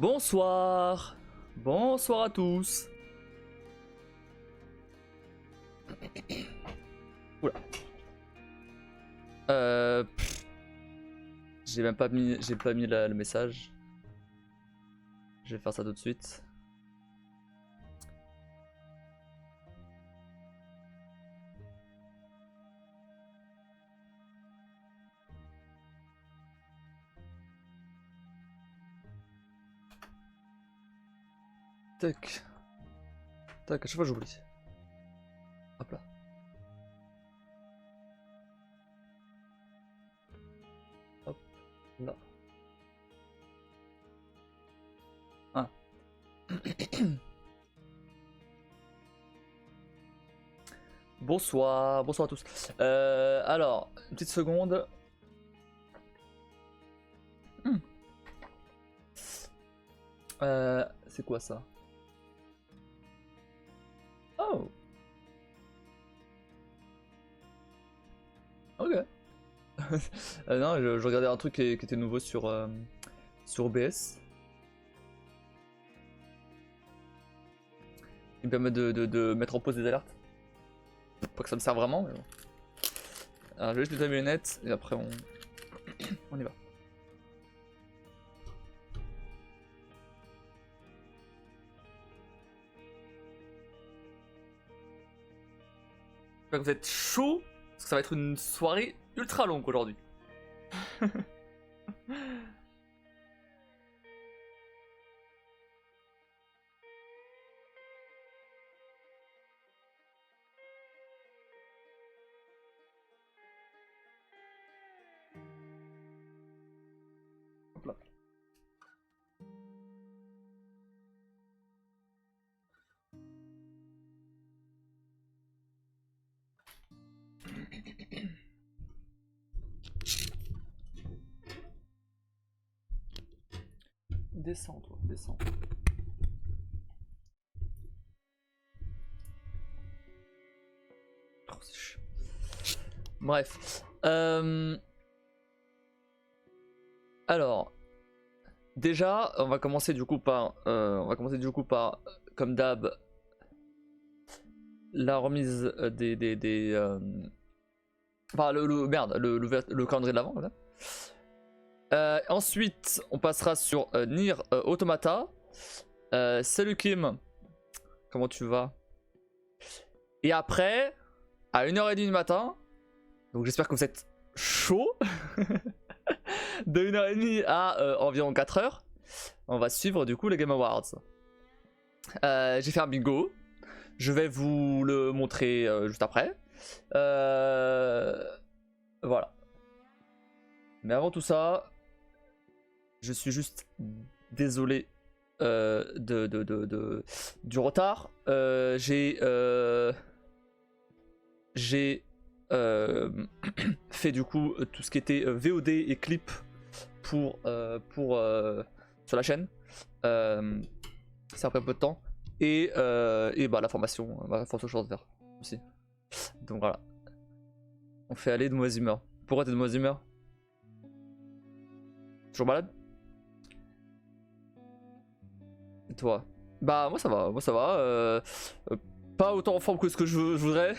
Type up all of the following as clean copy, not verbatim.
Bonsoir. Bonsoir à tous. Oula. J'ai pas mis le message. Je vais faire ça tout de suite. Tac. Tac, à chaque fois j'oublie. Hop là. Hop là. Ah. Bonsoir, bonsoir à tous. Alors, une petite seconde. C'est quoi ça? Oh. Ok. Non, je regardais un truc qui était nouveau sur OBS. Il me permet de mettre en pause des alertes. Pas que ça me sert vraiment, mais bon. Alors, je vais juste mettre mes lunettes et après on y va. J'espère que vous êtes chaud, parce que ça va être une soirée ultra longue aujourd'hui. Hop là. Descends toi, descends. Oh, c'est chiant. Bref. Alors, déjà, on va commencer du coup par, comme d'hab, la remise enfin, le calendrier de l'avant. Voilà. Ensuite, on passera sur Nier Automata. Salut Kim, comment tu vas? Et après, à 1h30 du matin, donc j'espère que vous êtes chaud, de 1h30 à environ 4h, on va suivre du coup les Game Awards. J'ai fait un bingo, je vais vous le montrer juste après. Voilà. Mais avant tout ça, je suis juste désolé du retard. J'ai fait du coup tout ce qui était VOD et clip pour sur la chaîne. Ça a pris un peu de temps. Et bah la formation chose à faire aussi. Donc voilà. On fait aller de mauvaise humeur. Pourquoi t'es de mauvaise humeur? Toujours malade? Et toi? Bah moi ça va, pas autant en forme que ce que je voudrais.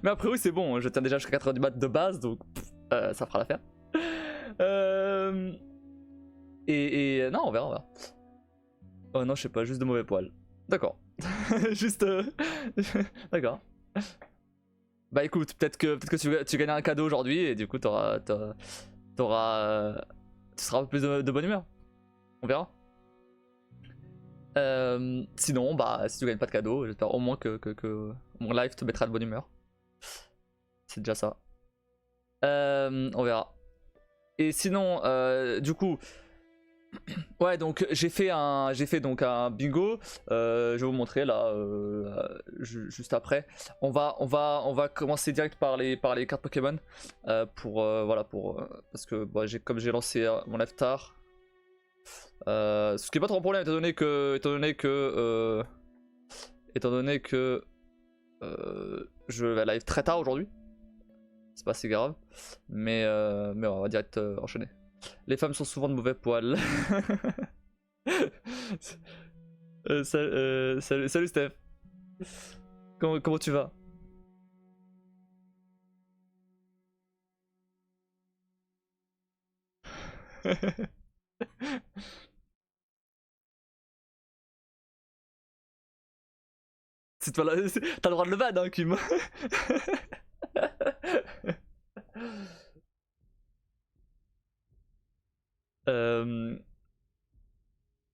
Mais après oui c'est bon, je tiens déjà jusqu'à 4h du mat de base, donc ça fera l'affaire. Et non on verra. Oh non je sais pas, juste de mauvais poils. D'accord. Juste d'accord. Bah écoute, peut-être que tu gagnes un cadeau aujourd'hui et du coup tu seras un peu plus de bonne humeur. On verra. Sinon, bah si tu gagnes pas de cadeau, j'espère au moins que mon live te mettra de bonne humeur. C'est déjà ça. On verra. Et sinon, du coup, ouais, donc j'ai fait donc un bingo. Je vais vous montrer là, juste après. On va commencer direct par les cartes Pokémon voilà parce que bah, comme j'ai lancé mon live tard. Ce qui est pas trop un problème étant donné que je vais live très tard aujourd'hui. C'est pas si grave. Mais on va direct enchaîner. Les femmes sont souvent de mauvais poils. Salut Steph. Comment tu vas? C'est toi là, t'as le droit de le ban, hein, Kim. euh...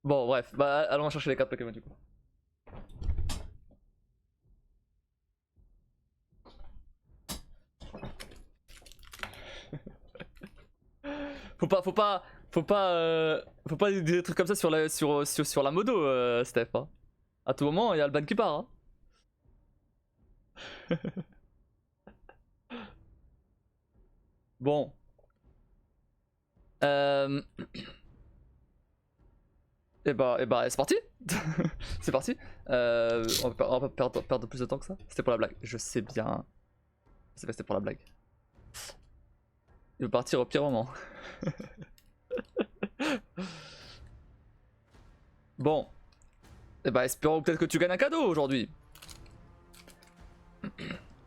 Bon, bref, bah allons chercher les cartes Pokémon du coup. Faut pas dire des trucs comme ça sur la modo, Steph. Hein. À tout moment, il y a le ban qui part. Hein. Bon. Et bah c'est parti. C'est parti. On va pas perdre plus de temps que ça. C'était pour la blague. Je sais bien. C'était pour la blague. Il veut partir au pire moment. Bon. Et bah espérons peut-être que tu gagnes un cadeau aujourd'hui.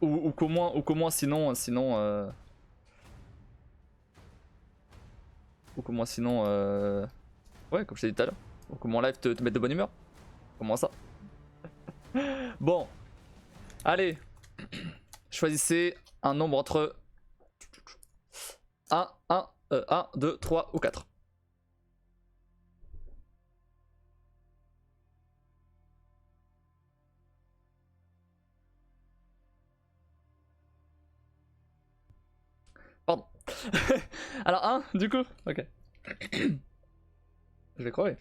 Ou qu'au moins sinon. Ou qu'au moins sinon. Ouais, comme je t'ai dit tout à l'heure. Ou qu'au moins live te mette de bonne humeur. Comment ça? Bon. Allez. Choisissez un nombre entre 1, 2, 3 ou 4. Pardon. Alors 1 du coup. Ok. Je vais crever.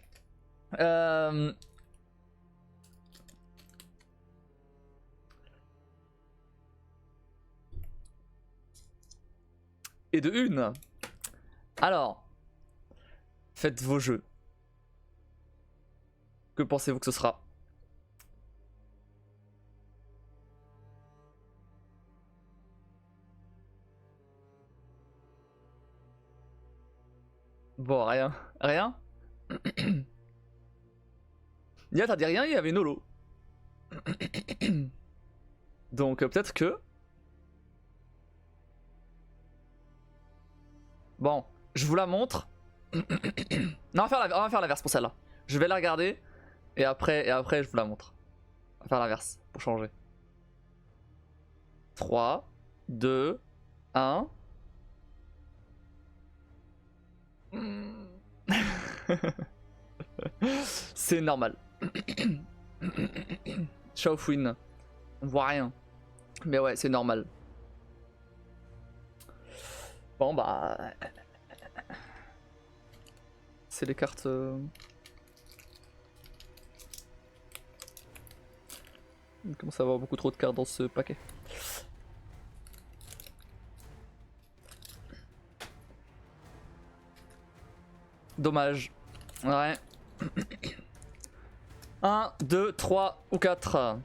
Et de une. Alors, faites vos jeux. Que pensez-vous que ce sera? Bon, rien. Rien. Nia, t'as dit rien, il y avait une holo. Donc peut-être que... Bon, je vous la montre. Non, on va faire l'inverse pour celle-là. Je vais la regarder et après je vous la montre. On va faire l'inverse pour changer. 3, 2, 1. C'est normal. Shaofwin. On voit rien. Mais ouais, c'est normal. Bon bah... C'est les cartes... Il commence à avoir beaucoup trop de cartes dans ce paquet. Dommage. Ouais. 1, 2, 3 ou 4.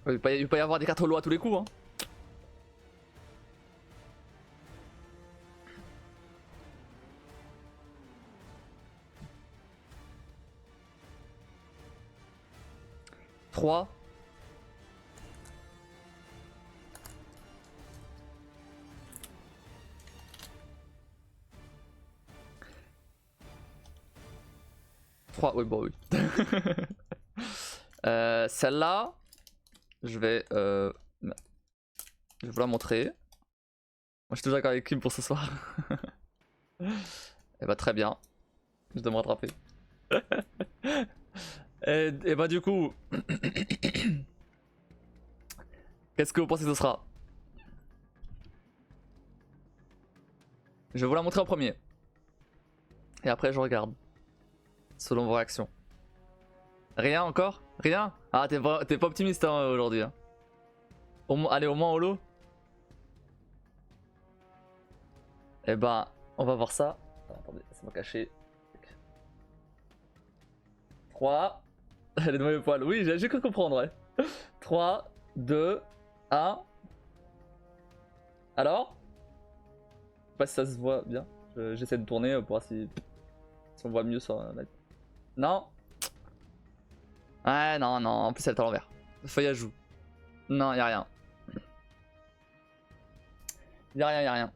Il peut pas y avoir des cartes holo à tous les coups. Hein. Trois. Oui, bon, oui. Celle-là, je vais vous la montrer. Moi, je suis toujours d'accord avec Kim pour ce soir. Et bah, très bien. Je dois me rattraper. et bah, du coup, qu'est-ce que vous pensez que ce sera? Je vais vous la montrer en premier. Et après, je regarde. Selon vos réactions. Rien encore? Rien? Ah, t'es pas optimiste hein, aujourd'hui. Hein. Allez, au moins holo. Eh ben, on va voir ça. Attendez, laissez-moi cacher. 3. Les noyaux poils. Oui, j'ai cru comprendre, ouais. 3, 2, 1. Alors? pas si ça se voit bien. J'essaie de tourner pour voir si on voit mieux sur la... Non. Ouais, non, non, en plus elle est à l'envers. Feuillage joue. Non, y'a rien. Y'a rien, y'a rien.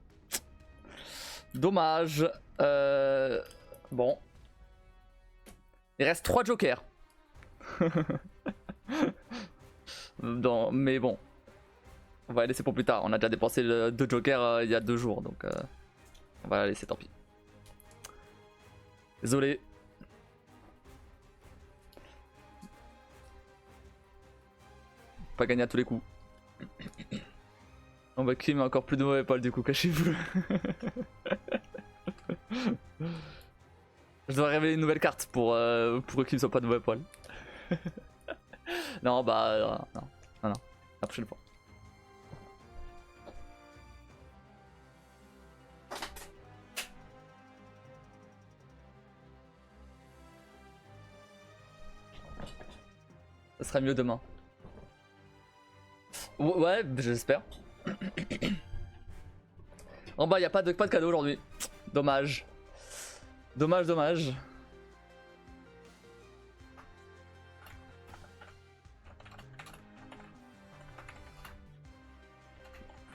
Dommage. Bon. Il reste 3 jokers. Non, mais bon. On va la laisser pour plus tard. On a déjà dépensé 2 jokers il y a 2 jours. Donc on va la laisser, tant pis. Désolé. Pas gagner à tous les coups. On va Kim encore plus de mauvais poils du coup, cachez-vous. Je dois révéler une nouvelle carte pour que Kim soit pas de mauvais poils. Non bah non, la prochaine fois. Ça sera mieux demain. Ouais, j'espère. En bas, y a pas de cadeau aujourd'hui. Dommage. Dommage.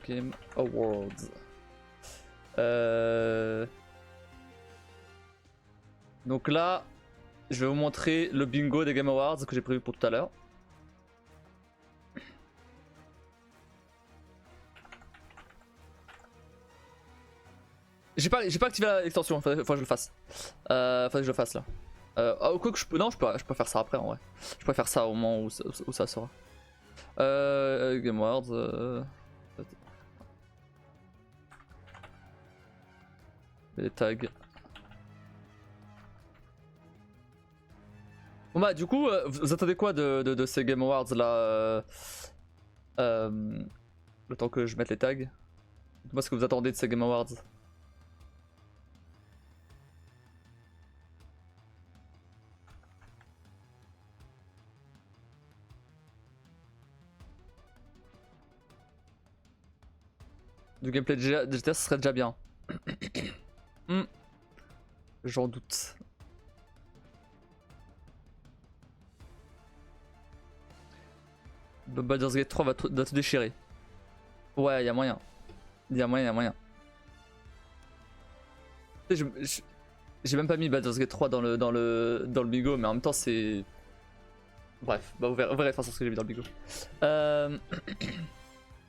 Game Awards. Donc là, je vais vous montrer le bingo des Game Awards que j'ai prévu pour tout à l'heure. J'ai pas activé l'extension, faut que je le fasse. Faudrait que je le fasse là. Quoi que je peux. Non, je peux faire ça après en vrai. Je peux faire ça au moment où ça sera. Game Awards. Les tags. Bon bah du coup, vous attendez quoi de ces Game Awards là le temps que je mette les tags. Dites-moi ce que vous attendez de ces Game Awards. Du gameplay de GTA, ce serait déjà bien. J'en doute. Baldur's Gate 3 va tout déchirer. Ouais, y'a moyen. Y'a moyen. J'ai même pas mis Baldur's Gate 3 dans le bigo, mais en même temps c'est... Bref, bah vous verrez de toute façon ce que j'ai mis dans le bigo.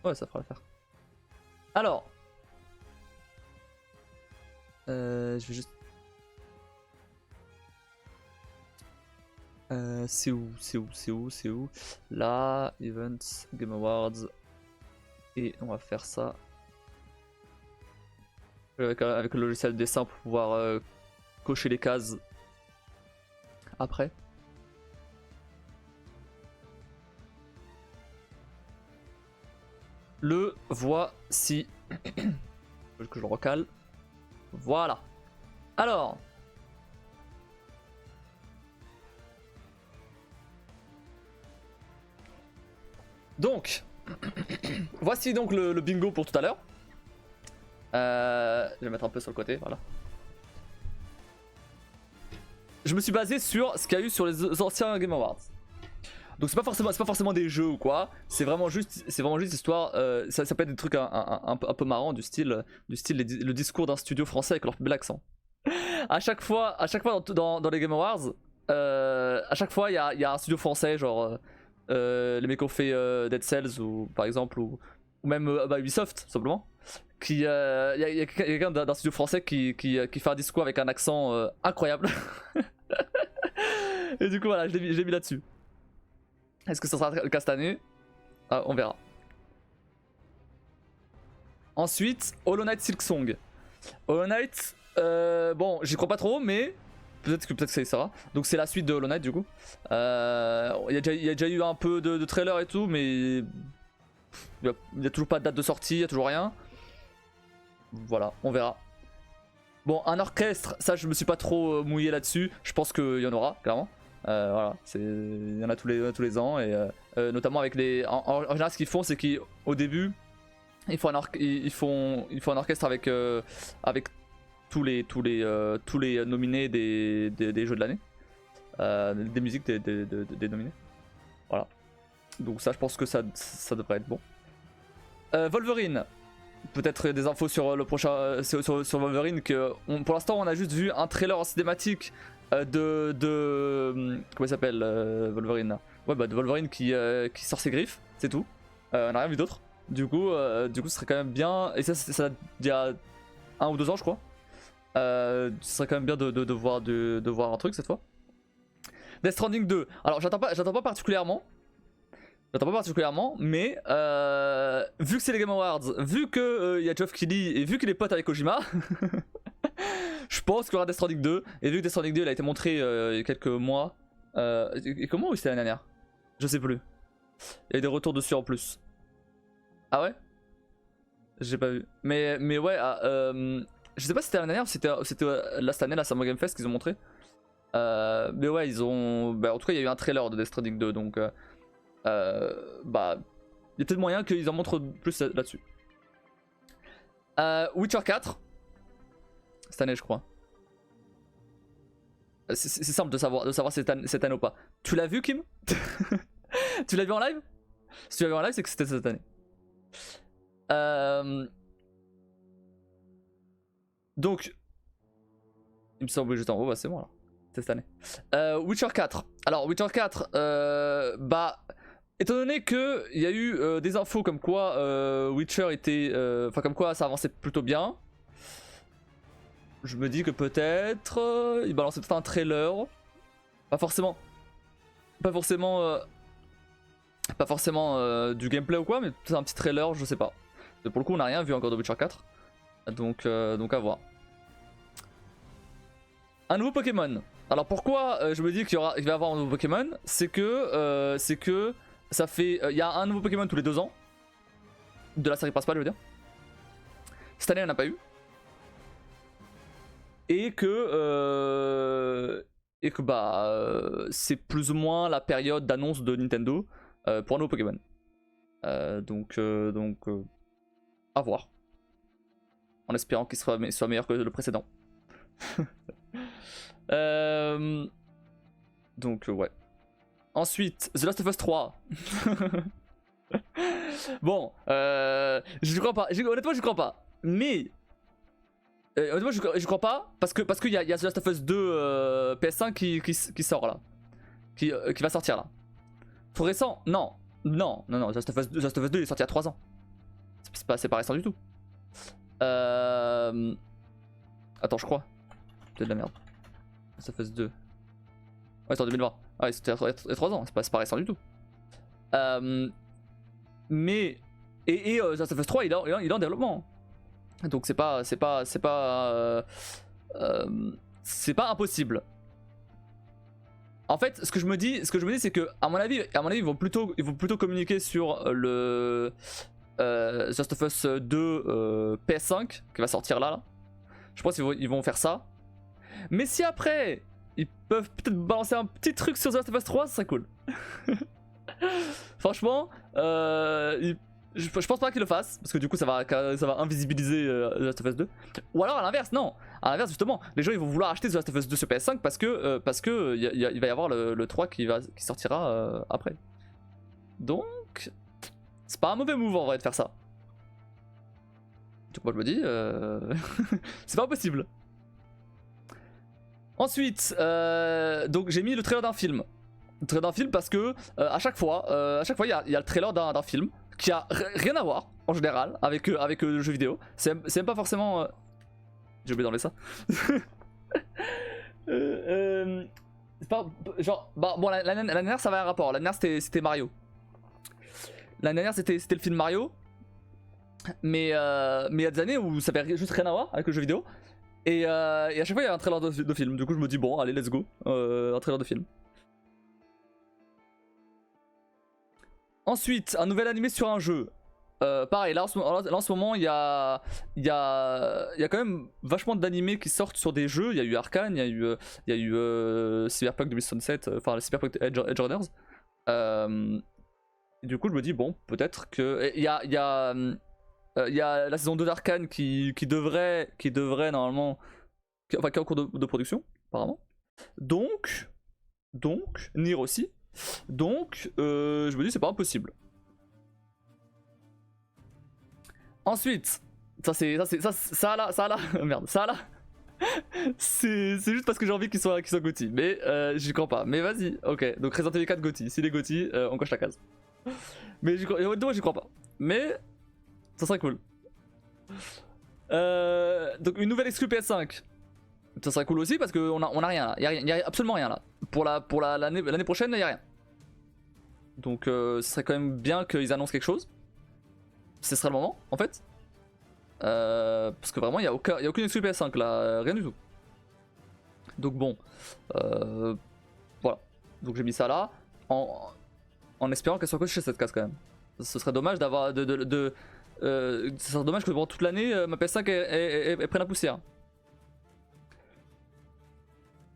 Ouais, ça fera l'affaire. Alors... je vais juste... c'est où? Là, Events, Game Awards. Et on va faire ça. Avec le logiciel de dessin pour pouvoir cocher les cases après. Le voici. Faut que je le recale. Voilà. Alors. Donc. Voici donc le bingo pour tout à l'heure. Je vais mettre un peu sur le côté, voilà. Je me suis basé sur ce qu'il y a eu sur les anciens Game Awards. Donc c'est pas forcément des jeux ou quoi. C'est vraiment juste histoire. Ça peut être des trucs un peu marrants du style le discours d'un studio français avec leur bel accent. À chaque fois dans les Game Awards, à chaque fois il y a un studio français genre les mecs qui ont fait Dead Cells ou par exemple ou même Ubisoft simplement. Il y a quelqu'un d'un studio français qui fait un discours avec un accent incroyable. Et du coup voilà, je l'ai mis là-dessus. Est-ce que ça sera le cas cette année? On verra. Ensuite, Hollow Knight Silksong. Hollow Knight, bon, j'y crois pas trop, mais peut-être que ça y sera. Donc c'est la suite de Hollow Knight du coup. Il y a déjà eu un peu de trailer et tout, mais il y a toujours pas de date de sortie, il y a toujours rien. Voilà, on verra. Bon, un orchestre, ça je me suis pas trop mouillé là-dessus. Je pense qu'il y en aura, clairement. Voilà, il y en a tous les ans et notamment avec les. En général, ce qu'ils font, c'est qu'au début, Ils font un orchestre avec, avec tous les nominés des jeux de l'année. Des musiques des nominés. Voilà. Donc ça, je pense que ça devrait être bon. Wolverine. Peut-être des infos sur le prochain, sur Wolverine. Pour l'instant, on a juste vu un trailer en cinématique comment il s'appelle Wolverine là. Ouais, bah de Wolverine qui sort ses griffes, c'est tout. On n'a rien vu d'autre. Du coup, ce serait quand même bien. Et ça il y a 1 ou 2 ans, je crois. Ce serait quand même bien de voir un truc cette fois. Death Stranding 2. Alors, j'attends pas particulièrement. Mais vu que c'est les Game Awards, vu que y a Geoff Keighley et vu qu'il est pote avec Kojima, je pense qu'il y aura Death Stranding 2. Et vu que Death Stranding 2 il a été montré il y a quelques mois. Et comment ou c'était l'année dernière? Je sais plus. Il y a des retours dessus en plus. Ah ouais? J'ai pas vu. Mais ouais, je sais pas si c'était l'année dernière ou c'était là cette année, la Summer Game Fest qu'ils ont montré. Mais ouais, ils ont. Bah, en tout cas, il y a eu un trailer de Death Stranding 2, donc. Bah. Il y a peut-être moyen qu'ils en montrent plus là-dessus. Witcher 4. Cette année, je crois. C'est simple de savoir cette année ou pas. Tu l'as vu, Kim? Tu l'as vu en live? Si tu l'as vu en live, c'est que c'était cette année. Donc. Il me semble que j'étais en haut, bah c'est bon alors. C'est cette année. Witcher 4. Alors, Witcher 4, bah. Étant donné qu'il y a eu des infos comme quoi Witcher était. Enfin, comme quoi ça avançait plutôt bien. Je me dis que peut-être. Il balançait peut-être un trailer. Pas forcément. Pas forcément du gameplay ou quoi, mais peut-être un petit trailer, je sais pas. Pour le coup, on n'a rien vu encore de Witcher 4. Donc à voir. Un nouveau Pokémon. Alors pourquoi je me dis qu'il va y avoir un nouveau Pokémon, c'est que ça fait. Il y a un nouveau Pokémon tous les 2 ans. De la série principale, je veux dire. Cette année, il n'y en a pas eu. Et que c'est plus ou moins la période d'annonce de Nintendo pour un nouveau Pokémon. Donc à voir. En espérant qu'il soit meilleur que le précédent. Donc ouais. Ensuite, The Last of Us 3. Bon, je crois pas. Honnêtement, je crois pas. Mais honnêtement, je crois pas parce que y a The Last of Us 2 PS5 qui sort là, qui va sortir là. Trop récent? Non. The Last of Us 2 il est sorti il y a 3 ans. C'est pas récent du tout. Attends, je crois. C'est de la merde. Last of Us 2. Ouais, c'est en 2020. Ah ouais, c'était il y a 3 ans, c'est pas récent du tout. Mais. Et The Last of Us 3 il est en développement. Donc c'est pas impossible. En fait, ce que je me dis, c'est que à mon avis, ils vont plutôt communiquer sur le The Last of Us 2 PS5 qui va sortir là. Je pense qu'ils vont faire ça. Mais si après, ils peuvent peut-être balancer un petit truc sur The Last of Us 3, ça serait cool. Franchement, je pense pas qu'ils le fassent, parce que du coup ça va invisibiliser The Last of Us 2. Ou alors à l'inverse, non. À l'inverse, justement, les gens ils vont vouloir acheter The Last of Us 2 sur PS5 parce que il va y avoir le 3 qui sortira après. Donc, c'est pas un mauvais move en vrai de faire ça. Donc moi je me dis, c'est pas impossible. Ensuite, donc j'ai mis le trailer d'un film. Le trailer d'un film parce que à chaque fois il y a le trailer d'un film qui a rien à voir en général avec le jeu vidéo. C'est même pas forcément. J'ai oublié d'enlever ça. C'est pas genre bon l'année dernière ça avait un rapport. L'année dernière c'était Mario. L'année dernière c'était le film Mario. Mais il y a des années où ça avait juste rien à voir avec le jeu vidéo. Et à chaque fois il y a un trailer de film. Du coup je me dis bon allez let's go, un trailer de film. Ensuite, un nouvel animé sur un jeu. Pareil, là en ce moment, il y a quand même vachement d'animés qui sortent sur des jeux. Il y a eu Arcane, il y a eu Cyberpunk 2077, enfin Cyberpunk Edge Runners. Du coup, je me dis, bon, peut-être que. Il y a Il y a la saison 2 d'Arcane qui devrait normalement. Enfin, qui est en cours de production, apparemment. Donc. Nier aussi. Donc, je me dis, c'est pas impossible. Ensuite, ça là, merde, ça là. C'est juste parce que j'ai envie qu'ils soient GOTY, mais j'y crois pas. Mais vas-y, ok. Donc Resident Evil 4 GOTY, s'il est GOTY, on coche la case. Mais moi j'y crois pas. Mais ça serait cool. Donc une nouvelle exclu PS5. Ça serait cool aussi parce qu'on a rien là. Il y a absolument rien là. Pour l'année prochaine, il y a rien. Donc ce serait quand même bien qu'ils annoncent quelque chose. Ce serait le moment en fait. Parce que vraiment il y a aucune exclu PS5 là, rien du tout. Donc bon, voilà. Donc j'ai mis ça là en espérant qu'elle soit cochée cette case quand même. Ce serait dommage d'avoir ce serait dommage que pendant toute l'année ma PS5 elle prenne la poussière.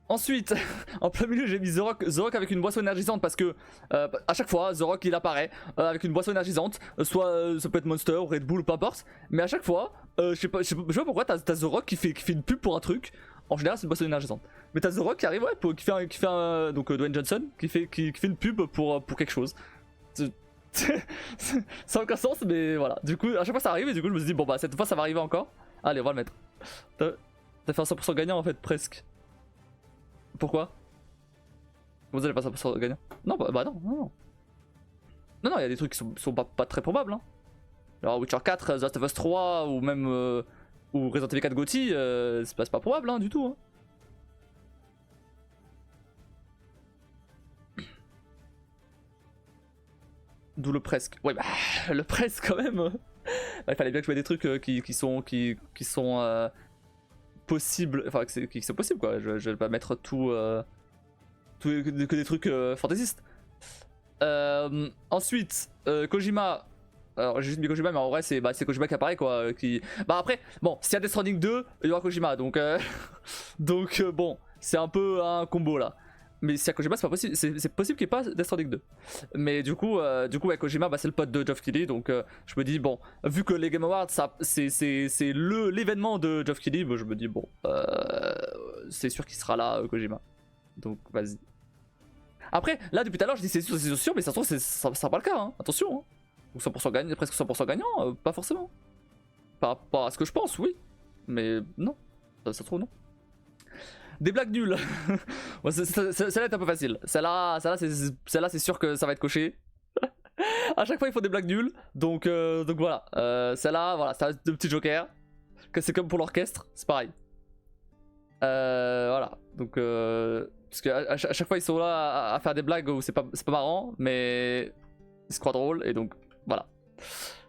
Ensuite, en plein milieu, j'ai mis The Rock avec une boisson énergisante parce que à chaque fois, The Rock il apparaît avec une boisson énergisante, soit ça peut être Monster ou Red Bull ou peu importe, mais à chaque fois, je sais pas pourquoi t'as The Rock qui fait une pub pour un truc. En général, c'est une boisson énergisante. Mais t'as The Rock qui arrive, ouais, qui fait donc Dwayne Johnson qui fait une pub pour quelque chose. Ça n'a aucun sens, mais voilà. Du coup, à chaque fois ça arrive et du coup, je me suis dit, bon bah cette fois ça va arriver encore. Allez, on va le mettre. T'as fait un 100% gagnant en fait, presque. Pourquoi? Vous allez pas 100% gagnant? Non, bah non. Non, il y a des trucs qui sont pas très probables. Hein. Alors Witcher 4, The Last of Us 3 ou même ou Resident Evil 4 GOTY, c'est pas probable hein, du tout. Hein. D'où le presque. Ouais, bah le presque quand même. Bah, il fallait bien que je mette des trucs qui sont possibles. Enfin, qui sont possibles quoi. Je vais pas mettre tout. Que des trucs fantaisistes. Ensuite, Kojima. Alors j'ai juste mis Kojima, mais en vrai c'est Kojima qui apparaît quoi. Bah après, bon, s'il y a Death Stranding 2, il y aura Kojima, donc bon, c'est un peu un combo là. Mais s'il y a Kojima, c'est pas possible, c'est possible qu'il n'y ait pas Death Stranding 2. Mais du coup ouais, Kojima, bah, c'est le pote de Geoff Keighley, donc je me dis bon, vu que les Game Awards, c'est l'événement de Geoff Keighley, bah, je me dis bon, c'est sûr qu'il sera là, Kojima. Donc vas-y. Après, là depuis tout à l'heure je dis c'est sûr, mais ça se trouve ça sera pas le cas, hein. Attention. Hein. Donc 100% gagnant, presque 100% gagnant, pas forcément. Par rapport à ce que je pense, oui. Mais non, ça se trouve non. Des blagues nulles. Ouais, celle-là est un peu facile. Celle-là c'est sûr que ça va être coché. À chaque fois il faut des blagues nulles, donc voilà. Celle-là, voilà, ça reste de petits jokers. C'est comme pour l'orchestre, c'est pareil. Voilà, donc parce que à chaque fois ils sont là à faire des blagues où c'est pas marrant, mais ils se croient drôles et donc voilà.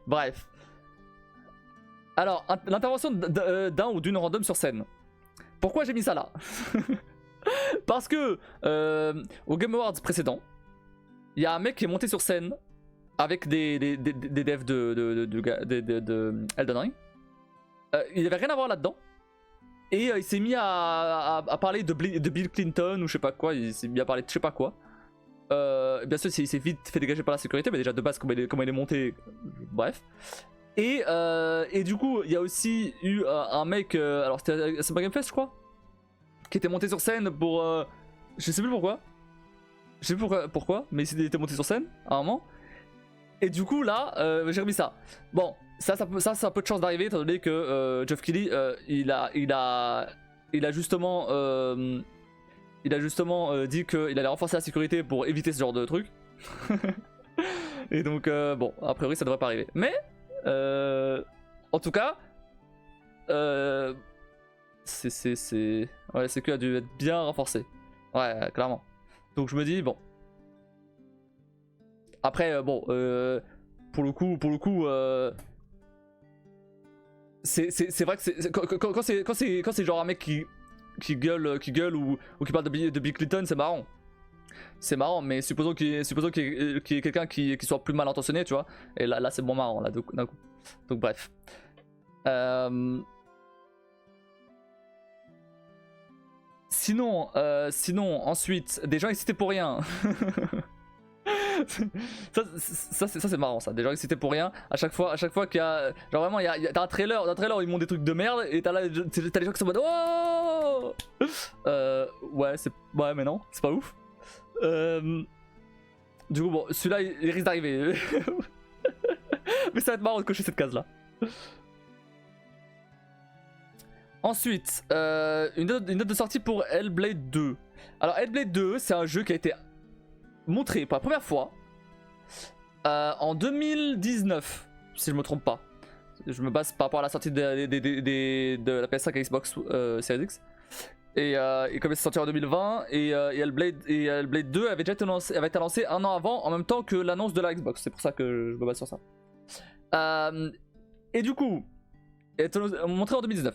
Bref. Alors, l'intervention d'un ou d'une random sur scène. Pourquoi j'ai mis ça là? Parce que au Game Awards précédent, il y a un mec qui est monté sur scène avec des devs de Elden Ring. Il avait rien à voir là-dedans. Et il s'est mis à parler de Bill Clinton ou je sais pas quoi. Il s'est mis à parler de je sais pas quoi. Bien sûr, il s'est vite fait dégager par la sécurité, mais déjà de base, comment il est monté, bref. Et du coup, il y a aussi eu un mec, alors c'était Summer Game Fest, je crois, qui était monté sur scène pour. Je sais plus pourquoi. Je sais plus pourquoi, mais il était monté sur scène à un moment. Et du coup, là, j'ai remis ça. Bon, ça a peu de chance d'arriver, étant donné que Geoff Keighley, il a justement. Il a justement dit qu'il allait renforcer la sécurité pour éviter ce genre de truc. Et donc, bon, a priori, ça devrait pas arriver. Mais, en tout cas, ouais, la sécu a dû être bien renforcée. Ouais, clairement. Donc, je me dis, bon. Après, bon, pour le coup, c'est vrai que quand c'est genre un mec qui gueule ou qui parle de Bill Clinton, c'est marrant. C'est marrant, mais supposons qu'il y ait quelqu'un qui soit plus mal intentionné, tu vois. Et là c'est bon marrant, là, d'un coup. Donc bref. Sinon, ensuite, des gens excités pour rien. Ça c'est marrant ça, des gens excités pour rien. À chaque fois qu'il y a. Genre vraiment, t'as un trailer où ils montrent des trucs de merde et t'as les gens qui sont en mode oh ouais, mais non, c'est pas ouf. Du coup, bon, celui-là il risque d'arriver. Mais ça va être marrant de cocher cette case là. Ensuite, une date de sortie pour Hellblade 2. Alors, Hellblade 2, c'est un jeu qui a été montré pour la première fois en 2019, si je me trompe pas. Je me base par rapport à la sortie de la PS5 et Xbox Series X. Et comme c'est sorti en 2020, et Hellblade 2 avait été annoncé un an avant, en même temps que l'annonce de la Xbox. C'est pour ça que je me base sur ça. Et du coup, il a été montré en 2019.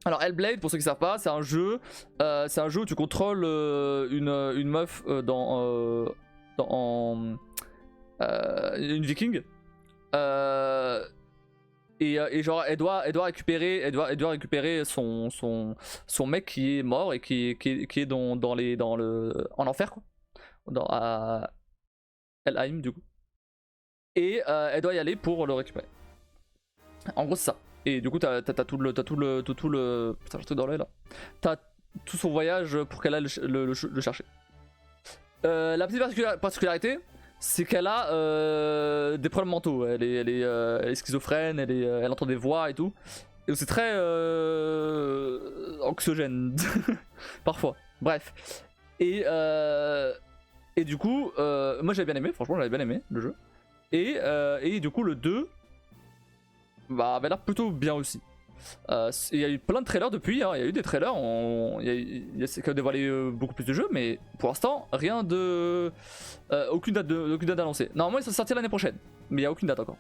Alors Hellblade, pour ceux qui ne savent pas, c'est un jeu où tu contrôles une meuf une viking. Et genre elle doit récupérer son mec qui est mort et qui est en enfer quoi. À Helheim du coup. Et elle doit y aller pour le récupérer. En gros c'est ça. Et du coup t'as tout le putain j'ai un truc dans l'œil là. T'as tout son voyage pour qu'elle aille le chercher. La petite particularité, c'est qu'elle a des problèmes mentaux. Elle est schizophrène, elle entend des voix et tout. Et c'est très anxiogène parfois. Bref. Et du coup, moi j'avais bien aimé, franchement j'avais bien aimé le jeu. Et du coup le 2 avait l'air plutôt bien aussi. Il y a eu plein de trailers depuis, hein. Il y a eu des trailers, il y a quand même dévoilé beaucoup plus de jeux, mais pour l'instant, rien de. Aucune date annoncée. Normalement, il sera sorti l'année prochaine, mais il n'y a aucune date encore.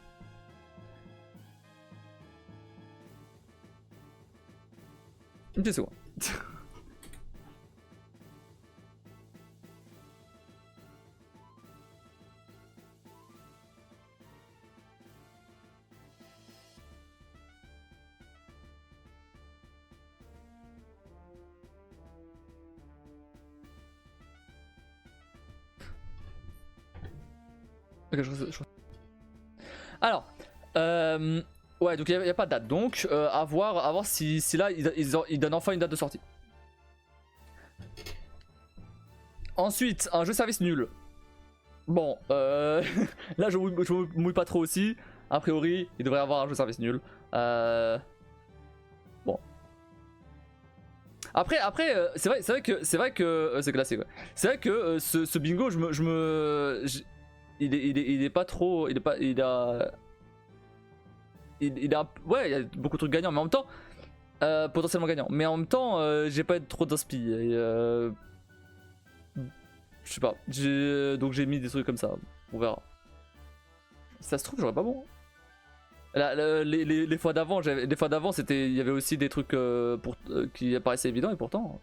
Une petite seconde. Okay, alors, ouais, donc il n'y a pas de date. Donc, à voir si là, ils donnent enfin une date de sortie. Ensuite, un jeu service nul. Bon, là, je mouille pas trop aussi. A priori, il devrait y avoir un jeu service nul. Bon. Après, c'est vrai que c'est classé quoi. C'est vrai que ce bingo, il est pas trop, ouais, il y a beaucoup de trucs gagnants, mais en même temps, potentiellement gagnants. Mais en même temps, j'ai pas trop d'inspi. Je sais pas. Donc j'ai mis des trucs comme ça. On verra. Si ça se trouve, j'aurais pas bon. Les fois d'avant, il y avait aussi des trucs qui apparaissaient évidents et pourtant.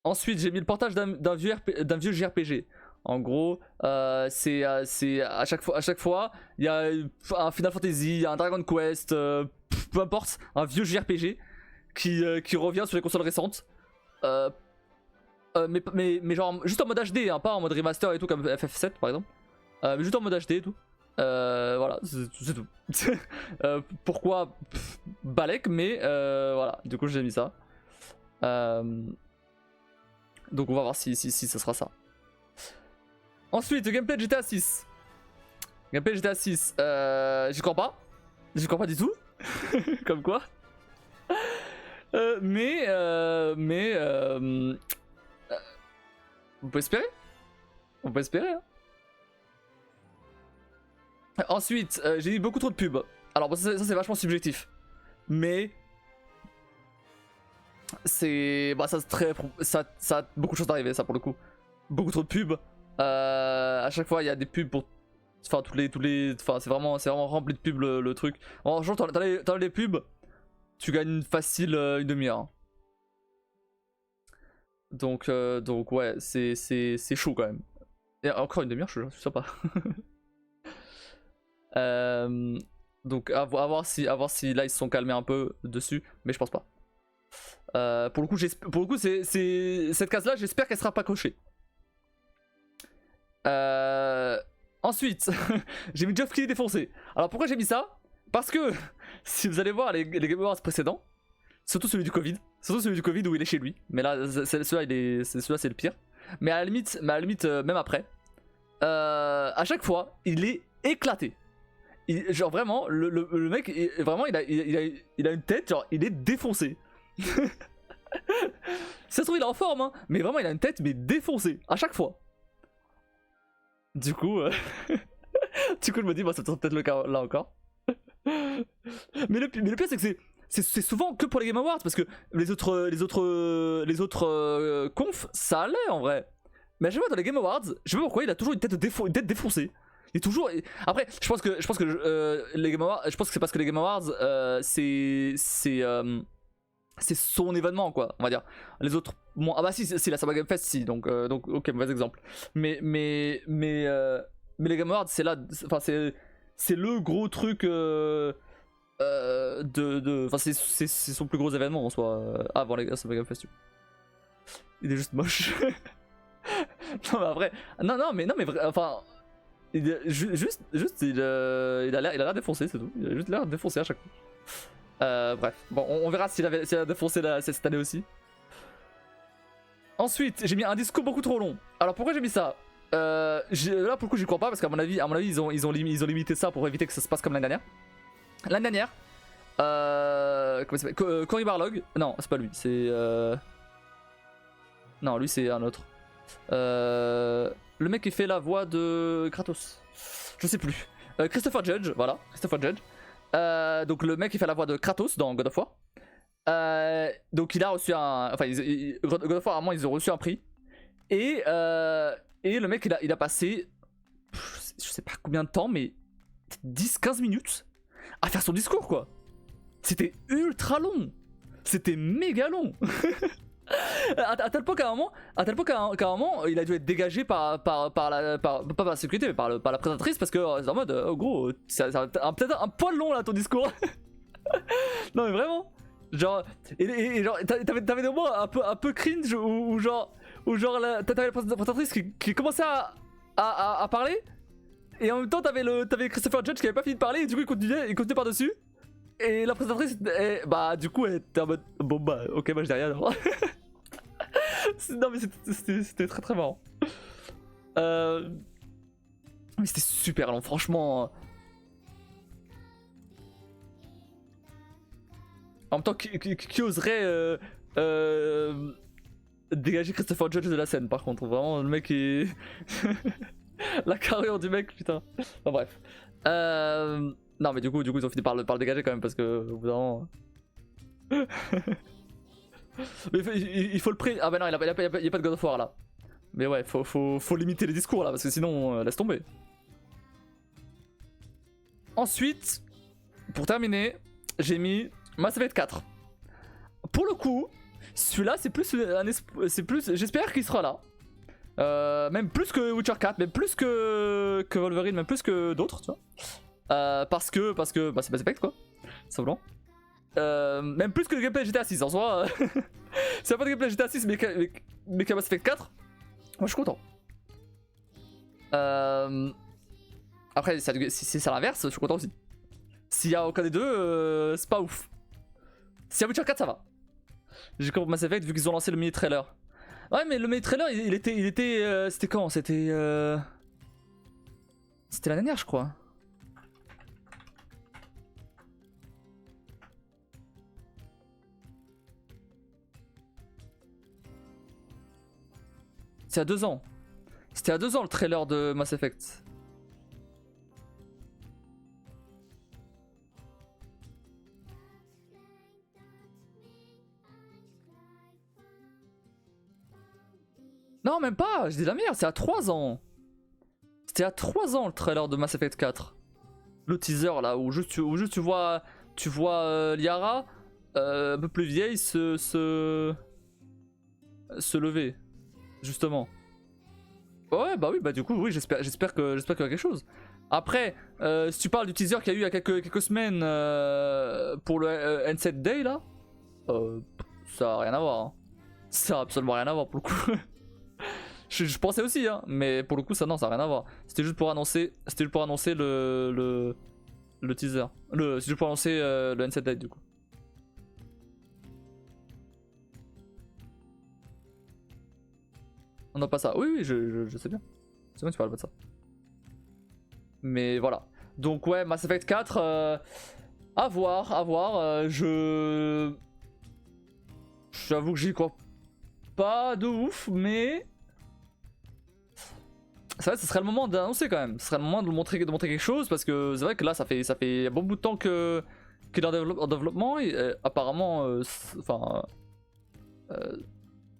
Ensuite, j'ai mis le portage d'un vieux JRPG. En gros, c'est à chaque fois, il y a un Final Fantasy, un Dragon Quest, peu importe, un vieux JRPG qui revient sur les consoles récentes. Mais genre juste en mode HD, hein, pas en mode remaster et tout comme FF7 par exemple. Mais juste en mode HD et tout. Voilà, c'est tout. Pourquoi Balek, mais voilà, du coup j'ai mis ça. Donc on va voir si ça sera ça. Ensuite, le gameplay de GTA 6. Gameplay de GTA 6, j'y crois pas. J'y crois pas du tout. Comme quoi. Mais on peut espérer. On peut espérer. Hein. Ensuite, j'ai eu beaucoup trop de pubs. Alors bon, ça c'est vachement subjectif. Mais c'est ça a beaucoup de choses d'arriver, ça pour le coup. Beaucoup trop de pubs. À chaque fois il y a des pubs pour, enfin enfin c'est vraiment rempli de pubs le truc. Franchement t'as les pubs, tu gagnes facile une demi-heure. Hein. Donc ouais, c'est chaud quand même. Et encore une demi-heure, je suis sympa. Donc à voir si là ils se sont calmés un peu dessus, mais je pense pas. Pour le coup, cette case-là, j'espère qu'elle sera pas cochée. Ensuite, j'ai mis Geoff Keighley défoncé. Alors pourquoi j'ai mis ça? Parce que si vous allez voir les Game Awards précédents, surtout celui du Covid où il est chez lui, mais là celui-là c'est le pire. Mais à la limite, même après, à chaque fois, il est éclaté. Genre vraiment, le mec, vraiment, il a une tête, genre il est défoncé. Ça se trouve il est en forme, hein, mais vraiment il a une tête mais défoncée à chaque fois. Du coup, je me dis, bah, ça sera peut-être le cas là encore. mais le pire, c'est que c'est souvent que pour les Game Awards, parce que les autres confs, ça allait en vrai. Mais à chaque fois dans les Game Awards, je sais pas pourquoi il a toujours une tête défoncée. Il est toujours. Après, je pense que les Game Awards, je pense que c'est parce que les Game Awards, c'est son événement, quoi, on va dire. Les autres, bon, ah bah si la Summer Game Fest, si, donc ok, mauvais exemple. Mais les Game Awards, c'est là, enfin c'est le gros truc enfin c'est son plus gros événement en soi, avant la Summer Game Fest. Il est juste moche. Non mais après, non mais enfin, il a l'air défoncé, c'est tout. Il a juste l'air défoncé à chaque fois. Bref, bon, on verra s'il a défoncé cette année aussi. Ensuite, j'ai mis un discours beaucoup trop long. Alors pourquoi j'ai mis ça? Là pour le coup j'y crois pas, parce qu'à mon avis ils ont limité ça pour éviter que ça se passe comme l'année dernière. L'année dernière, comment ça s'appelle, Cory Barlog. Non, c'est pas lui, c'est non, lui c'est un autre. Le mec qui fait la voix de Kratos. Je sais plus. Christopher Judge, voilà, Christopher Judge. Donc le mec qui fait la voix de Kratos dans God of War. Donc il a reçu un... Enfin, God of War, à un moment, ils ont reçu un prix. Et le mec, il a passé... Je sais pas combien de temps, mais 10-15 minutes à faire son discours, quoi. C'était ultra long. C'était méga long. à tel point qu'à un moment, il a dû être dégagé pas par la sécurité, mais par la présentatrice, parce que c'est en mode, gros, c'est peut-être un poil long là ton discours. Non mais vraiment, genre, et genre, t'avais des moments un peu cringe où genre t'avais la présentatrice qui commençait à parler, et en même temps t'avais Christopher Judge qui avait pas fini de parler, et du coup il continuait par dessus. Et la présentatrice, bah du coup elle était en mode, bon bah ok, moi je dis rien alors. Non mais c'était très très marrant. Mais c'était super long, franchement. En même temps, qui oserait dégager Christopher Judge de la scène, par contre. Vraiment, le mec est... La carrure du mec, putain. Enfin bref. Non mais du coup ils ont fini par le dégager quand même, parce que au bout d'un moment... Mais il faut le prix. Ah bah non, il y a pas de God of War là. Mais ouais, faut limiter les discours là, parce que sinon, laisse tomber. Ensuite, pour terminer, j'ai mis Mass Effect 4. Pour le coup, celui-là, c'est plus, j'espère qu'il sera là. Même plus que Witcher 4, même plus que Wolverine, même plus que d'autres, tu vois. Parce que bah, c'est Mass Effect, quoi. Simplement. Même plus que le gameplay GTA 6 en soi. C'est pas de gameplay GTA 6 mais que Mass Effect 4. Moi je suis content. Après si c'est l'inverse, je suis content aussi. S'il y a aucun des deux, c'est pas ouf. S'il y a Witcher 4 ça va. J'ai compris Mass Effect vu qu'ils ont lancé le mini trailer. Ouais mais le mini trailer il était c'était quand? C'était l'année dernière je crois. C'était à 2 ans. C'était à 2 ans le trailer de Mass Effect. Non, même pas, je dis la merde, c'est à 3 ans. C'était à 3 ans le trailer de Mass Effect 4. Le teaser là, où juste tu vois Liara, un peu plus vieille, se lever. Justement. Ouais, bah oui, bah du coup, oui, j'espère qu'il y a quelque chose. Après, si tu parles du teaser qu'il y a eu il y a quelques semaines pour le N7 Day là, ça a rien à voir. Hein. Ça a absolument rien à voir pour le coup. je pensais aussi, hein, mais pour le coup, ça non, ça a rien à voir. C'était juste pour annoncer, le teaser. C'est juste pour annoncer le N7 Lite du coup. On n'a pas ça. Oui, oui, je sais bien. C'est bon, tu parles pas de ça. Mais voilà. Donc ouais, Mass Effect 4, à voir, à voir. J'avoue que j'y crois pas de ouf, mais c'est vrai, ce serait le moment d'annoncer quand même. Ce serait le moment de montrer quelque chose parce que c'est vrai que là, ça fait un bon bout de temps qu'il est en développement et apparemment, enfin,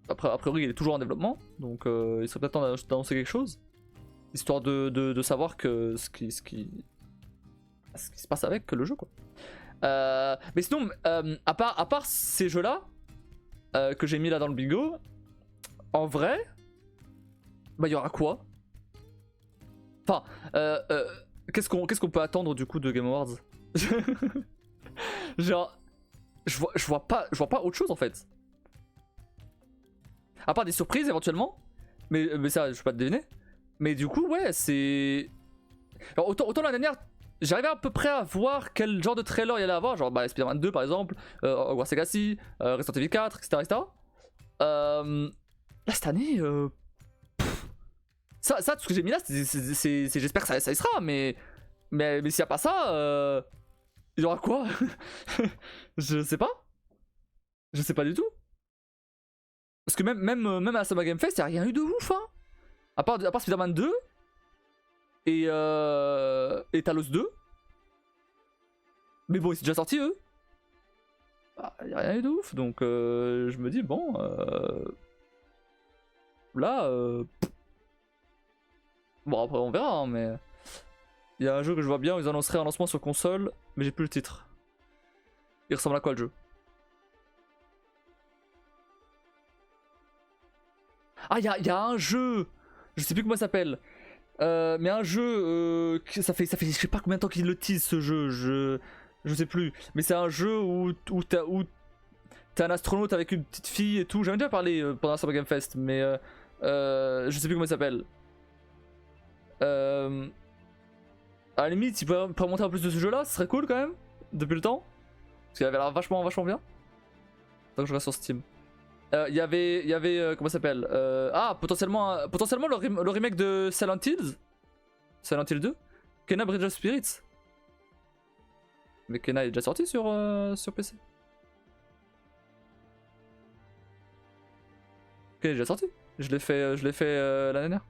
a priori, il est toujours en développement, donc il serait peut-être temps d'annoncer quelque chose, histoire de savoir que ce qui se passe avec le jeu quoi. Mais sinon, à part ces jeux-là que j'ai mis là dans le bingo, en vrai, bah il y aura quoi? Enfin, qu'est-ce qu'on peut attendre du coup de Game Awards? Genre, je vois pas autre chose en fait. À part des surprises éventuellement, mais ça je peux pas te deviner. Mais du coup ouais c'est... Alors, autant l'année dernière, j'arrivais à peu près à voir quel genre de trailer il y allait avoir, genre bah, Spider-Man 2 par exemple, Hogwarts Legacy, Resident Evil 4, etc. Là cette année, ça tout ce que j'ai mis là, j'espère que ça y sera, mais s'il y a pas ça, il y aura quoi? Je sais pas. Je sais pas du tout. Parce que même à la Summer Game Fest, y a rien eu de ouf, hein. À part Spider-Man 2 et Talos 2. Mais bon, ils sont déjà sortis eux. Bah, y a rien eu de ouf, donc je me dis bon, là, bon après on verra, hein, mais il y a un jeu que je vois bien où ils annonceraient un lancement sur console, mais j'ai plus le titre. Il ressemble à quoi le jeu? Ah, il y a un jeu, je sais plus comment ça s'appelle, mais un jeu, ça fait je sais pas combien de temps qu'ils le tease ce jeu, je sais plus, mais c'est un jeu où t'es un astronaute avec une petite fille et tout. J'en ai déjà parlé pendant la Summer Game Fest, mais je sais plus comment il s'appelle. À la limite, si tu peux montrer en plus de ce jeu là, ce serait cool quand même, depuis le temps. Parce qu'il avait l'air vachement bien. Tant que je reste sur Steam. Il y avait comment ça s'appelle, potentiellement le remake de Silent Hills. Silent Hill 2. Kena Bridge of Spirits. Mais Kena est déjà sorti sur PC. Ok, il est déjà sorti. Je l'ai fait l'année dernière.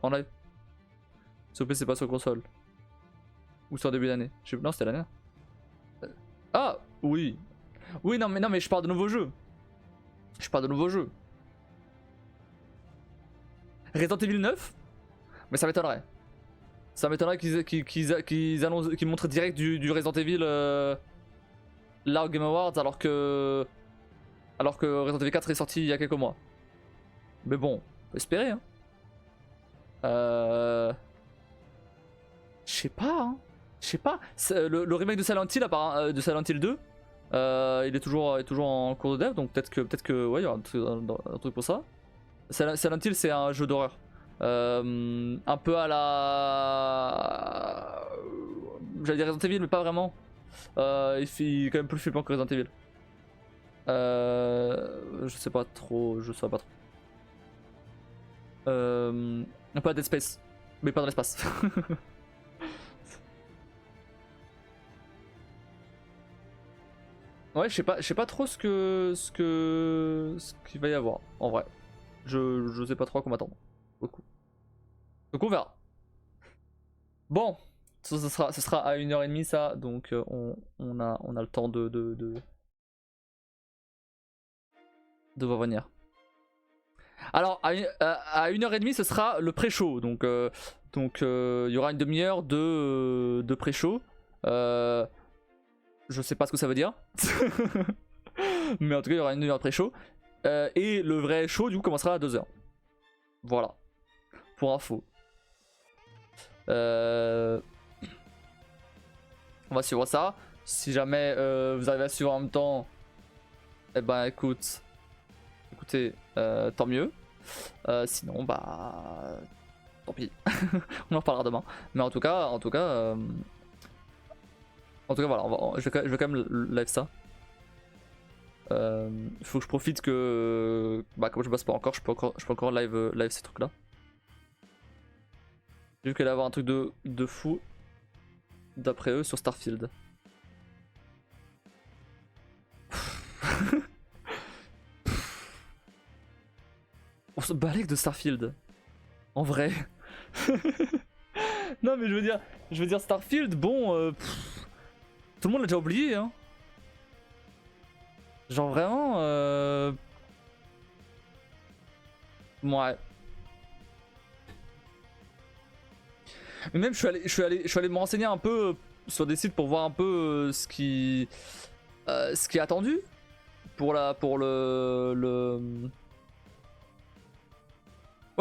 En live. Sur PC, pas sur console. Ou sur début d'année. Non, c'était l'année dernière. Ah, oui. Oui, non, mais je parle de nouveaux jeux. Resident Evil 9. Mais ça m'étonnerait. Ça m'étonnerait qu'ils montrent direct du Resident Evil là au Game Awards alors que Resident Evil 4 est sorti il y a quelques mois. Mais bon, on peut espérer hein. Je sais pas hein. Je sais pas. Le remake de Silent Hill, de Silent Hill 2, il est toujours en cours de dev, donc peut-être que ouais, il y aura un truc pour ça. Silent Hill c'est un jeu d'horreur. Un peu à la... J'allais dire Resident Evil mais pas vraiment. Il est quand même plus flippant que Resident Evil. Je sais pas trop, un peu à Dead Space, mais pas dans l'espace. Ouais, je sais pas trop ce qu'il va y avoir en vrai. Je sais pas trop à quoi m'attendre. Beaucoup. Donc on verra. Bon, ce sera à 1h30 ça, donc on a le temps de voir venir. Alors à 1h30 ce sera le pré-show, donc il y aura une demi-heure de pré-show. Je sais pas ce que ça veut dire. Mais en tout cas il y aura une demi-heure de pré-show. Et le vrai show du coup commencera à 2h. Voilà. Pour info. On va suivre ça. Si jamais vous arrivez à suivre en même temps, Eh ben écoutez, tant mieux. Sinon bah tant pis. On en reparlera demain. Mais en tout cas voilà, je vais quand même live ça. Faut que je profite que bah comme je bosse pas encore, je peux encore live ces trucs là. J'ai vu qu'elle allait avoir un truc de fou d'après eux sur Starfield. On se balèque de Starfield. En vrai. Non mais je veux dire Starfield, bon, tout le monde l'a déjà oublié hein. Genre vraiment, ouais. Mais même je suis allé me renseigner un peu sur des sites pour voir un peu ce qui est attendu pour ouais,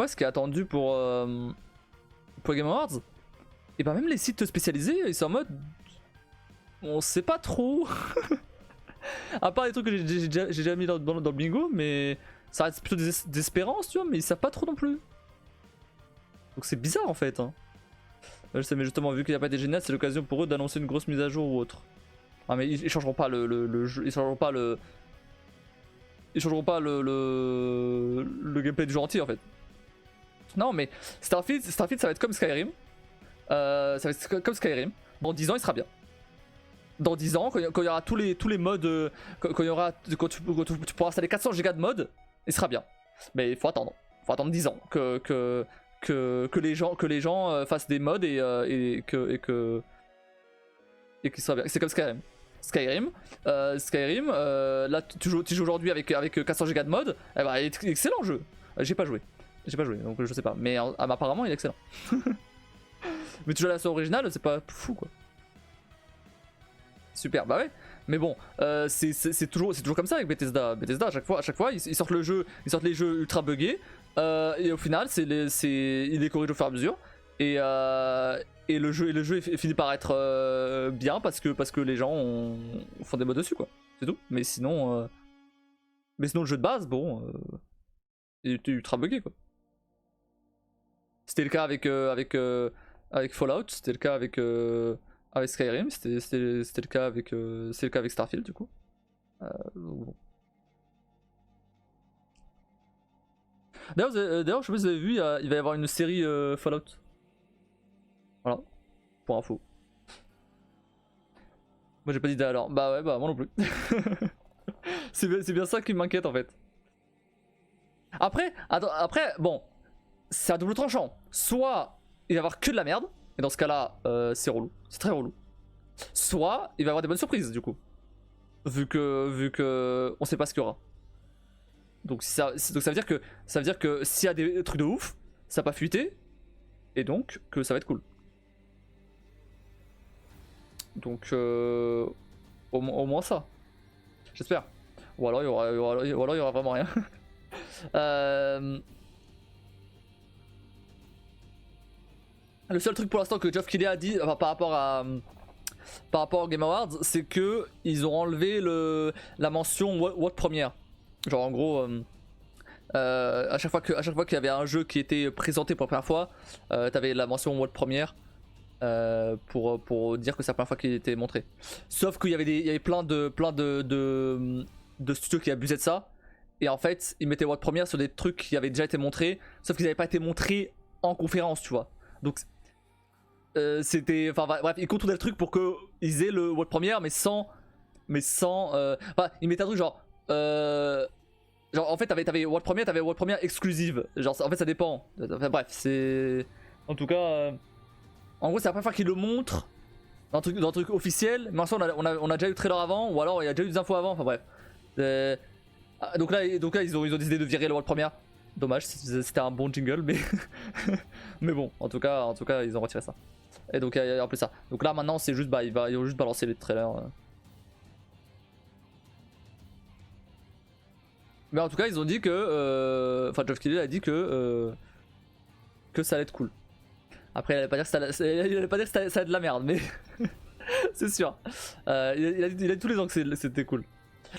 ce qui est attendu pour Game Awards. Et bah même les sites spécialisés, ils sont en mode on sait pas trop. À part les trucs que j'ai déjà mis dans le bingo, mais ça reste plutôt des espérances, tu vois, mais ils savent pas trop non plus. Donc c'est bizarre en fait. Hein. Je sais, mais justement, vu qu'il n'y a pas été génial, c'est l'occasion pour eux d'annoncer une grosse mise à jour ou autre. Ah, mais ils changeront pas le jeu, ils changeront pas le. Ils changeront pas le gameplay du jeu entier en fait. Non, mais Starfield ça va être comme Skyrim. Ça va être comme Skyrim. Dans 10 ans, il sera bien. Dans 10 ans, quand il y aura tous les modes, quand tu pourras installer 400 Go de mode, il sera bien. Mais il faut attendre. Faut attendre 10 ans que les gens fassent des modes et qu'ils soient bien. C'est comme Skyrim. Skyrim, là tu joues aujourd'hui avec 400 Go de mode, eh ben, il est excellent le jeu. J'ai pas joué, donc je sais pas. Mais apparemment il est excellent. Mais tu joues à la version originale, c'est pas fou quoi. Super, bah ouais. Mais bon, c'est toujours comme ça avec Bethesda. Bethesda, à chaque fois, ils sortent les jeux ultra buggés. Et au final, ils les corrigent au fur et à mesure. Et le jeu finit par être bien parce que les gens font des mods dessus, quoi. C'est tout. Mais sinon, le jeu de base, bon, il était ultra buggé, quoi. C'était le cas avec Fallout, c'était le cas avec Skyrim, c'était le cas avec Starfield du coup. Bon. D'ailleurs, je sais pas si vous avez vu, il va y avoir une série Fallout. Voilà, pour info. Moi j'ai pas d'idée alors. Bah ouais, bah moi non plus. C'est bien ça qui m'inquiète en fait. Après, bon, c'est à double tranchant. Soit il va y avoir que de la merde, et dans ce cas-là, c'est relou, c'est très relou. Soit il va y avoir des bonnes surprises du coup, vu que on sait pas ce qu'il y aura. Donc ça veut dire que s'il y a des trucs de ouf, ça va pas fuiter, et donc que ça va être cool. Donc au moins ça, j'espère. Ou alors il y aura vraiment rien. Le seul truc pour l'instant que Geoff Keighley a dit par rapport au Game Awards, c'est que ils ont enlevé la mention World Premiere. Genre en gros, à chaque fois qu'il y avait un jeu qui était présenté pour la première fois, t'avais la mention World Premiere pour dire que c'est la première fois qu'il était montré. Sauf qu'il y avait plein de studios qui abusaient de ça. Et en fait, ils mettaient World Premiere sur des trucs qui avaient déjà été montrés, sauf qu'ils n'avaient pas été montrés en conférence, tu vois. Donc c'était, enfin bref, ils contournaient le truc pour qu'ils aient le World Premiere, mais sans, enfin, ils mettaient un truc genre, en fait, t'avais World Premiere exclusive. Genre, en fait, ça dépend. Enfin bref, c'est, en tout cas, en gros, c'est la première fois qu'ils le montrent dans un truc officiel. Mais en soi, on a déjà eu le trailer avant, ou alors il y a déjà eu des infos avant. Enfin bref. Donc là, ils ont décidé de virer le World Premiere. Dommage, c'était un bon jingle, mais mais bon, en tout cas, ils ont retiré ça. Et donc il y a un peu ça. Donc là maintenant c'est juste ils vont juste balancer les trailers. Mais en tout cas ils ont dit que enfin Geoff Keighley a dit que ça allait être cool. Après il allait pas dire que ça allait être de la merde, mais c'est sûr. Il a dit tous les ans que c'était cool.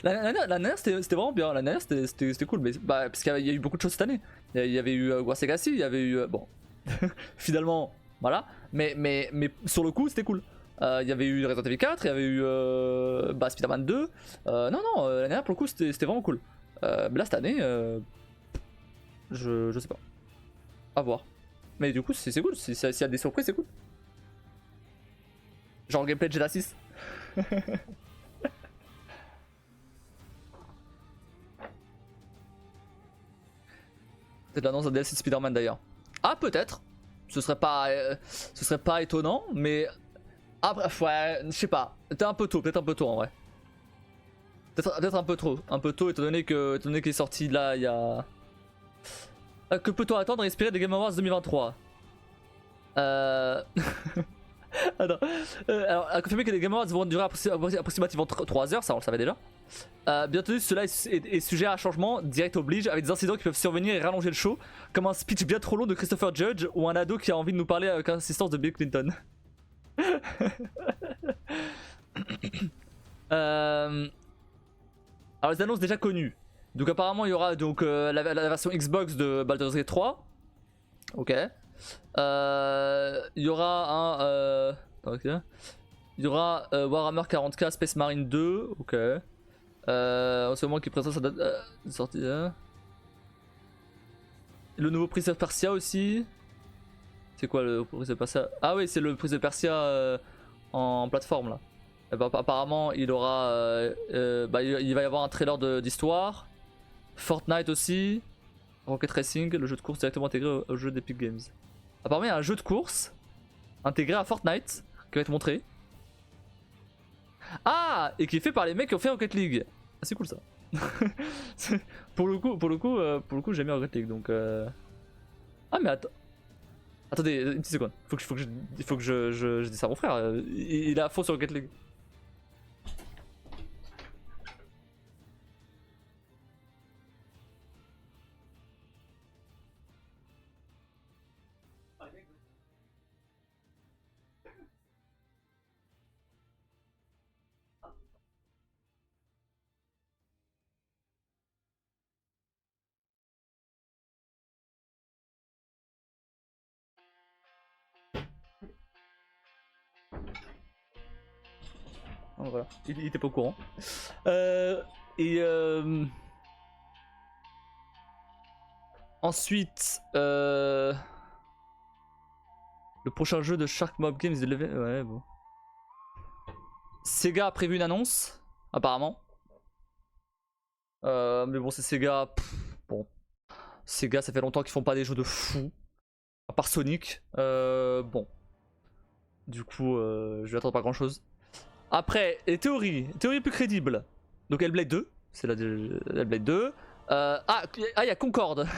La dernière c'était vraiment bien, la dernière c'était cool, mais parce qu'il y a eu beaucoup de choses cette année. Il y avait eu War Legacy, il y avait eu. Bon, finalement, voilà, mais sur le coup c'était cool. Il y avait eu Resident Evil 4, il y avait eu Spider-Man 2. Non, la dernière pour le coup c'était vraiment cool. Mais là cette année, je sais pas. À voir. Mais du coup c'est cool, s'il y a des surprises c'est cool. Genre gameplay de GTA 6. C'est l'annonce d'un DLC de Spider-Man d'ailleurs. Ah peut-être. Ce serait pas étonnant, mais ah bref ouais, je sais pas. Peut-être un peu tôt en vrai. Peut-être un peu tôt étant donné qu'il est sorti là il y a. Que peut-on attendre et espérer des Game Awards 2023 Attends. Alors, à confirmer que les Game Awards vont durer approximativement 3 heures, ça on le savait déjà. Bien entendu, cela est sujet à changement, direct oblige, avec des incidents qui peuvent survenir et rallonger le show, comme un speech bien trop long de Christopher Judge ou un ado qui a envie de nous parler avec l'assistance de Bill Clinton. Alors les annonces déjà connues. Donc apparemment il y aura donc la version Xbox de Baldur's Gate 3. Ok. Il y aura un... il y aura Warhammer 40k Space Marine 2. Ok. En ce moment qui présente sa date de sortie. Le nouveau Prince of Persia aussi. C'est quoi le Prince of Persia? Ah oui, c'est le Prince of Persia en plateforme là. Et bah, apparemment il aura il va y avoir un trailer d'histoire. Fortnite aussi. Rocket Racing, le jeu de course directement intégré au jeu d'Epic Games. Apparemment il y a un jeu de course intégré à Fortnite qui va être montré. Ah, et qui est fait par les mecs qui ont fait Rocket League. Ah, c'est cool ça. pour le coup j'aime bien Rocket League donc Ah mais attendez une petite seconde. Faut que je dise ça à mon frère. Il est à fond sur Rocket League. Donc voilà, il était pas au courant. Ensuite, le prochain jeu de Shark Mob Games, ouais bon. Sega a prévu une annonce, apparemment. Mais bon, c'est Sega. Bon, Sega, ça fait longtemps qu'ils font pas des jeux de fou. À part Sonic. Bon. Du coup, je vais attendre pas grand chose. Après, les théories plus crédibles. Donc Hellblade 2, c'est la Hellblade 2. Il y a Concorde.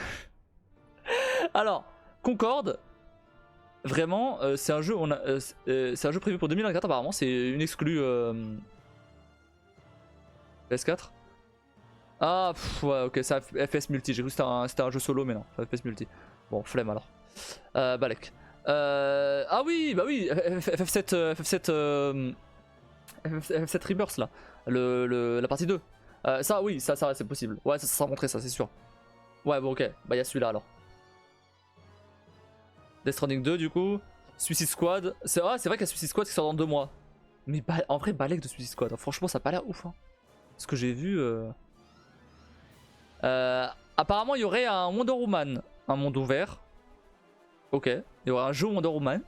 Alors, Concorde, vraiment, c'est un jeu, c'est un jeu prévu pour 2024 apparemment. C'est une exclue PS4. Ah, ouais, ok, c'est FPS multi. J'ai cru que c'était un jeu solo, mais non, c'est FPS multi. Bon, flemme alors. Balek. Ah oui, bah oui, FF7 Rebirth là, la partie 2. Ça, oui, ça c'est possible. Ouais, ça sera montré, ça, c'est sûr. Ouais, bon, ok, bah y'a celui-là alors. Death Stranding 2, du coup. Suicide Squad. C'est vrai qu'il y a Suicide Squad qui sort dans 2 mois. Mais en vrai, balèque de Suicide Squad. Franchement, ça a pas l'air ouf. Hein. Ce que j'ai vu. Apparemment, il y aurait un Wonder Woman, un monde ouvert. Ok. Il y aurait un jeu Wonder Woman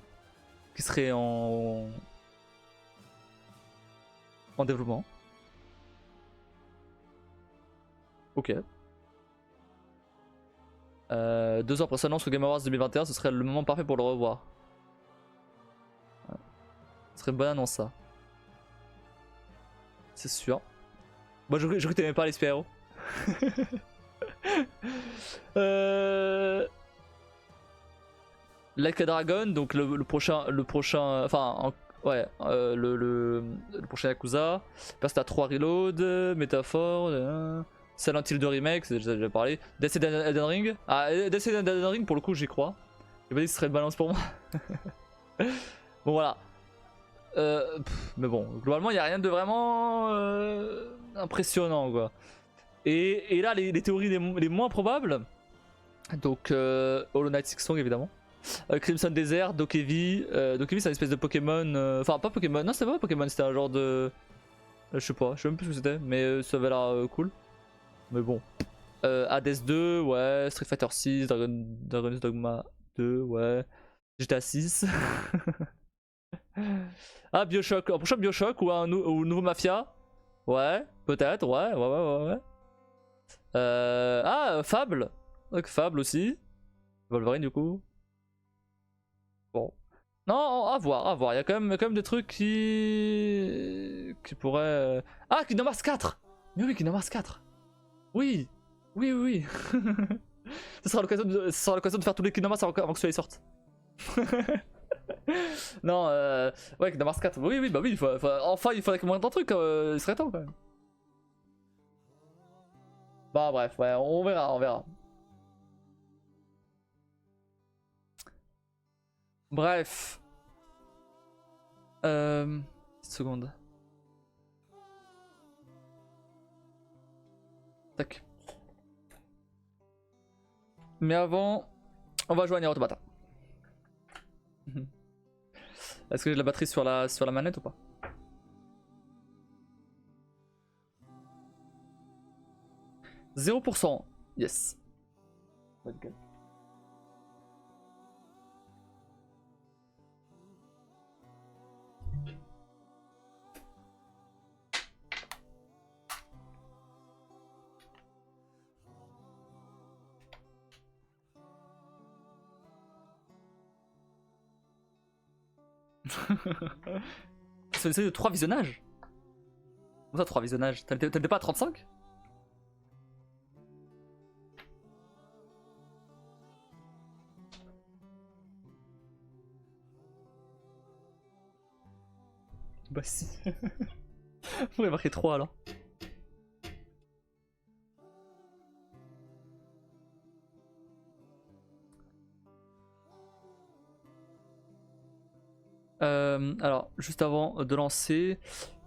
qui serait en développement. Ok. 2 ans après son annonce au Game Awards 2021, ce serait le moment parfait pour le revoir. Ce serait une bonne annonce ça. C'est sûr. Moi je crois que t'aimais pas les super-héros. Like a Dragon, donc le prochain, enfin ouais, le prochain Yakuza. Persona 3 Reload, Métaphore, Silent Hill 2 Remake, c'est déjà parlé. Death and Elden Ring. Ah, Death and Elden Ring pour le coup j'y crois. J'ai pas dit que ce serait une balance pour moi. Bon voilà. Mais bon, globalement, il n'y a rien de vraiment impressionnant, quoi. Et là, les théories les moins probables. Donc, Hollow Knight Silksong, évidemment. Crimson Desert, Dokevi. Dokevi, c'est une espèce de Pokémon. Enfin, pas Pokémon, non, c'était pas Pokémon, c'était un genre de. Je sais même plus ce que c'était, mais ça avait l'air cool. Mais bon. Hades 2, ouais. Street Fighter 6, Dragon's Dogma 2, ouais. GTA 6. Ah, Bioshock, un prochain Bioshock ou un nouveau Mafia. Ouais, peut-être, ouais. Fable. Donc, Fable aussi. Wolverine, du coup. Bon. Non, à voir, à voir. Il y a quand même des trucs qui pourraient. Ah, Kingdom Hearts 4. Mais oui, Kingdom Hearts 4. Oui, oui. Ce sera l'occasion de faire tous les Kingdom Hearts avant que celui-là sorte. Non, ouais, Kingdom Hearts 4. Oui, bah oui, enfin, il faudrait qu'il manque un truc. Il serait temps quand même. Bah, bref, ouais, on verra. Bref. Petite seconde. Tac. Mais avant, on va jouer à Nier Automata. Est-ce que j'ai de la batterie sur la manette ou pas? « 0%. Yes. C'est une série de 3 visionnages. Comment ça, 3 visionnages? T'étais pas à 35? Bah si. Pourquoi il y a marqué 3 alors? Alors, juste avant de lancer,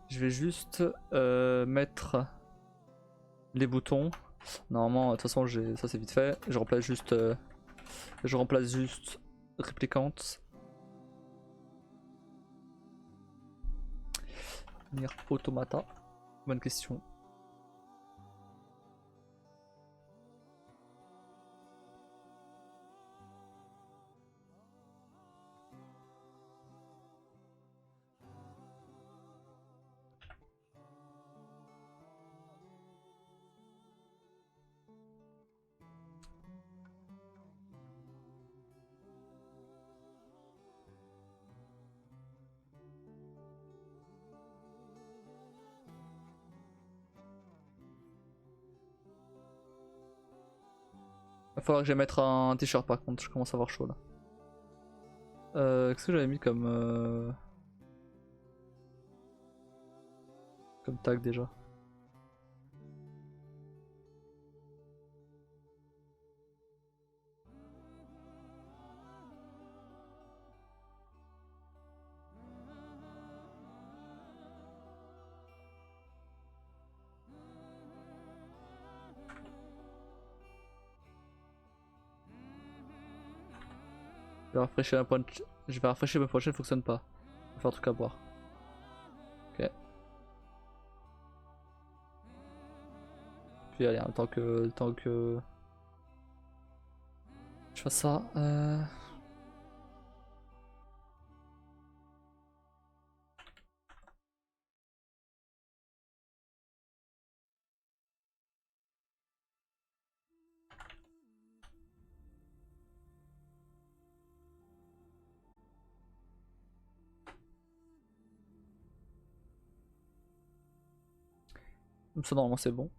je vais juste mettre les boutons. Normalement, de toute façon, ça c'est vite fait. Je remplace juste Replicante. Nier Automata. Bonne question. Il va falloir que j'aille mettre un t-shirt par contre, je commence à avoir chaud là. Qu'est-ce que j'avais mis comme tag déjà? Je vais rafraîchir ma prochaine, fonctionne pas. Je vais faire un truc à boire. Ok. Puis allez, tant que je fasse ça. Ça normalement c'est bon.